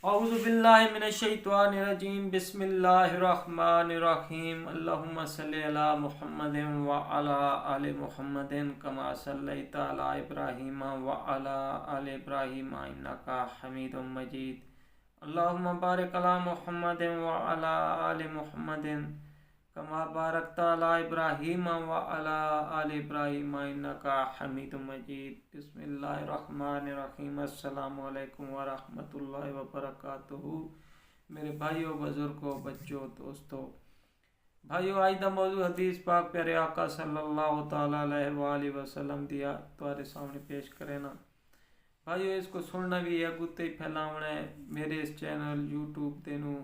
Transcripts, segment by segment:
اعوذ باللہ من الشیطان الرجیم بسم اللہ الرحمن الرحیم اللہم صلی علی محمد وعلی آل محمد کما صلیت علی ابراہیم وعلی آل ابراہیم انکا حمید مجید اللہم بارک علی محمد وعلی آل محمد کما بارکت علی ابراہیم وعلی آل ابراہیم انکا حمید مجید بسم اللہ الرحمن الرحیم السلام علیکم ورحمۃ اللہ وبرکاتہ۔ میرے بھائیوں، بزرگوں، بچوں، دوستوں، بھائیوں، آج دا موضوع حدیث پاک پیارے آقا صلی اللہ تعالی علیہ وآلہ وسلم دیا تمہارے سامنے پیش کرے نا۔ بھائیوں، اس کو سننا بھی ہے، گتے ہی پھیلاونا ہے۔ میرے اس چینل یوٹیوب تینوں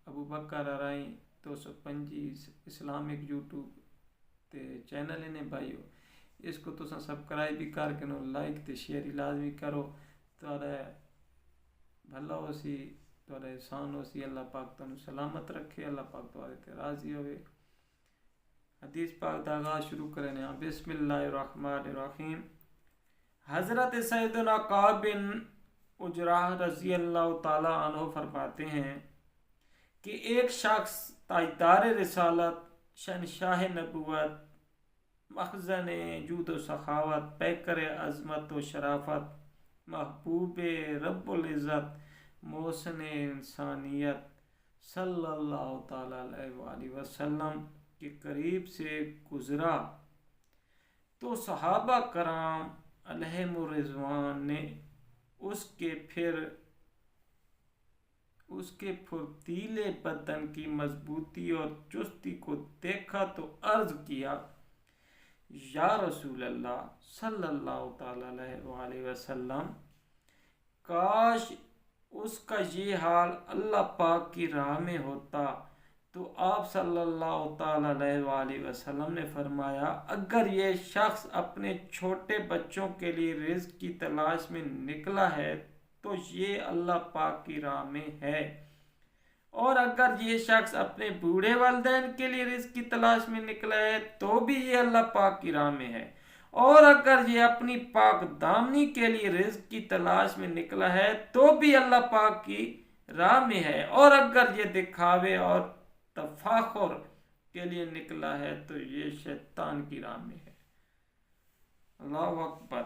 ابو بکر ارائی 225 اسلامک یوٹیوب تے چینل نے بھائیو، اس کو تساں سبسکرائب بھی کر کے نو لائک تے شیئر لازمی کرو۔ تہاڈا بھلا ہو سی، تہاڈا احسان ہو سی، اللہ پاک تانوں سلامت رکھے، اللہ پاک تہاڈے تے راضی ہوئے۔ حدیث پاک دا آغاز شروع کرنے ہیں۔ بسم اللہ الرحمن الرحیم۔ حضرت سیدنا کعب بن عجرہ رضی اللہ تعالی عنہ فرماتے ہیں کہ ایک شخص تاجدار رسالت، شہنشاہ نبوت، مخزن جود و سخاوت، پیکر عظمت و شرافت، محبوب رب العزت، محسن انسانیت صلی اللہ تعالی علیہ وآلہ وسلم کے قریب سے گزرا تو صحابہ کرام علیہم الرضوان نے اس کے پھرتیلے بدن کی مضبوطی اور چستی کو دیکھا تو عرض کیا، یا رسول اللہ صلی اللہ تعالی علیہ وآلہ وسلم، کاش اس کا یہ حال اللہ پاک کی راہ میں ہوتا۔ تو آپ صلی اللہ تعالی علیہ وآلہ وسلم نے فرمایا، اگر یہ شخص اپنے چھوٹے بچوں کے لیے رزق کی تلاش میں نکلا ہے تو یہ اللہ پاک کی راہ میں ہے، اور اگر یہ شخص اپنے بوڑھے والدین کے لیے رزق کی تلاش میں نکلا ہے تو بھی یہ اللہ پاک کی راہ میں ہے، اور اگر یہ اپنی پاک دامنی کے لیے رزق کی تلاش میں نکلا ہے تو بھی اللہ پاک کی راہ میں ہے، اور اگر یہ دکھاوے اور تفاخر کے لیے نکلا ہے تو یہ شیطان کی راہ میں ہے۔ اللہ اکبر۔